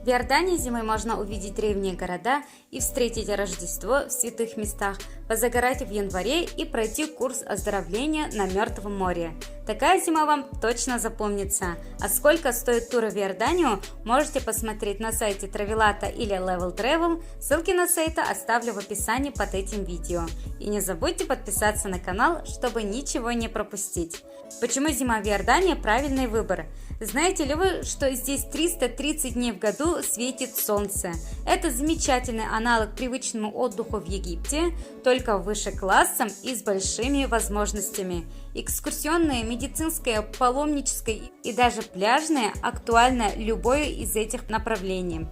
В Иордании зимой можно увидеть древние города и встретить Рождество в святых местах, позагорать в январе и пройти курс оздоровления на Мертвом море. Такая зима вам точно запомнится. А сколько стоит тур в Иорданию, можете посмотреть на сайте Travelata или Level Travel. Ссылки на сайты оставлю в описании под этим видео. И не забудьте подписаться на канал, чтобы ничего не пропустить. Почему зима в Иордании правильный выбор? Знаете ли вы, что здесь 330 дней в году светит солнце? Это замечательный аналог привычному отдыху в Египте, только выше классом и с большими возможностями. Экскурсионные, медицинское, паломническое и даже пляжное актуально любое из этих направлений.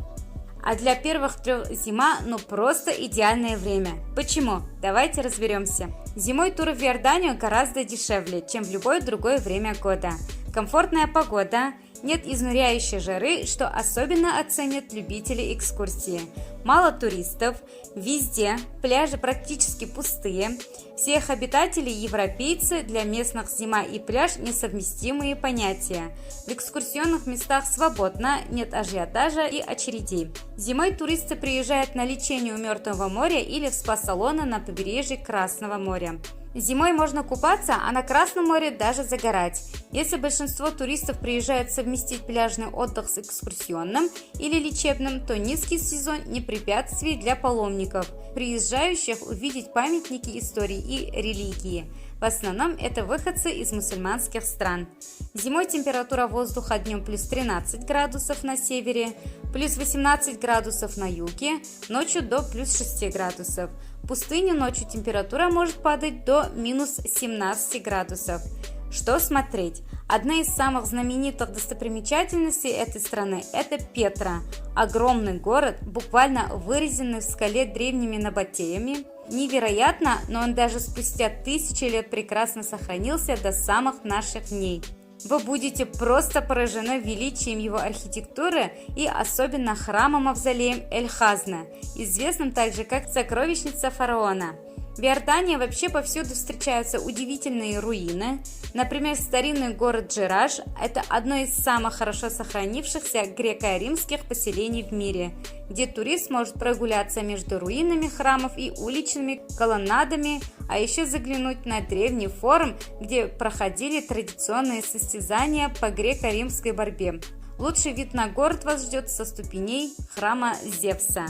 А для первых 3 зима просто идеальное время. Почему? Давайте разберемся. Зимой туры в Иорданию гораздо дешевле, чем в любое другое время года. Комфортная погода, нет изнуряющей жары, что особенно оценят любители экскурсии. Мало туристов, везде, пляжи практически пустые. Все их обитатели европейцы, для местных зима и пляж несовместимые понятия. В экскурсионных местах свободно, нет ажиотажа и очередей. Зимой туристы приезжают на лечение у Мертвого моря или в спа-салоны на побережье Красного моря. Зимой можно купаться, а на Красном море даже загорать. Если большинство туристов приезжают совместить пляжный отдых с экскурсионным или лечебным, то низкий сезон не препятствие для паломников, приезжающих увидеть памятники истории и религии. В основном это выходцы из мусульманских стран. Зимой температура воздуха днем плюс 13 градусов на севере, плюс 18 градусов на юге, ночью до плюс 6 градусов. В пустыне ночью температура может падать до минус 17 градусов. Что смотреть? Одна из самых знаменитых достопримечательностей этой страны – это Петра. Огромный город, буквально вырезанный в скале древними набатеями. Невероятно, но он даже спустя 1000 лет прекрасно сохранился до самых наших дней. Вы будете просто поражены величием его архитектуры и особенно храмом-мавзолеем Эль-Хазна, известным также как сокровищница фараона. В Иордании вообще повсюду встречаются удивительные руины. Например, старинный город Джираж – это одно из самых хорошо сохранившихся греко-римских поселений в мире, где турист может прогуляться между руинами храмов и уличными колоннадами, а еще заглянуть на древний форум, где проходили традиционные состязания по греко-римской борьбе. Лучший вид на город вас ждет со ступеней храма Зевса.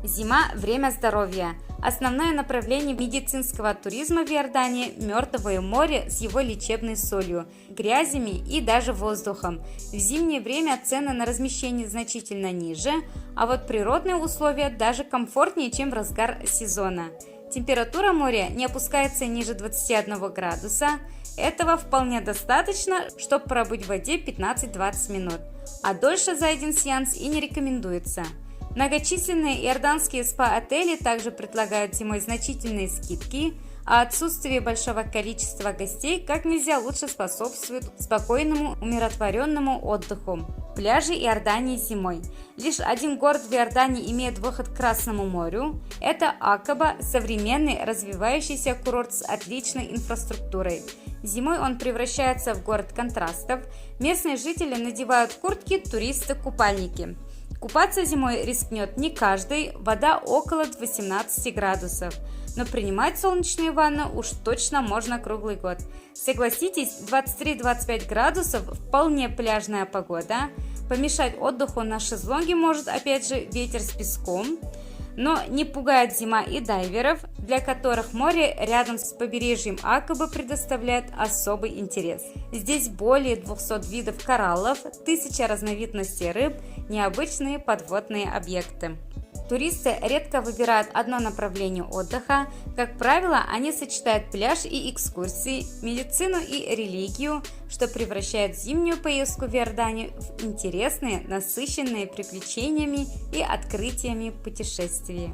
Зима – время здоровья. Основное направление медицинского туризма в Иордании – Мертвое море с его лечебной солью, грязями и даже воздухом. В зимнее время цены на размещение значительно ниже, а вот природные условия даже комфортнее, чем в разгар сезона. Температура моря не опускается ниже 21 градуса. Этого вполне достаточно, чтобы пробыть в воде 15-20 минут, а дольше за один сеанс и не рекомендуется. Многочисленные иорданские спа-отели также предлагают зимой значительные скидки, а отсутствие большого количества гостей как нельзя лучше способствует спокойному, умиротворенному отдыху. Пляжи Иордании зимой. Лишь один город в Иордании имеет выход к Красному морю. Это Акаба, современный развивающийся курорт с отличной инфраструктурой. Зимой он превращается в город контрастов. Местные жители надевают куртки, туристы – купальники. Купаться зимой рискнет не каждый, вода около 18 градусов, но принимать солнечные ванны уж точно можно круглый год. Согласитесь, 23-25 градусов – вполне пляжная погода. Помешать отдыху на шезлонге может опять же ветер с песком. Но не пугает зима и дайверов, для которых море рядом с побережьем Акабы предоставляет особый интерес. Здесь более 200 видов кораллов, 1000 разновидностей рыб, необычные подводные объекты. Туристы редко выбирают одно направление отдыха. Как правило, они сочетают пляж и экскурсии, медицину и религию, что превращает зимнюю поездку в Иорданию в интересные, насыщенные приключениями и открытиями путешествия.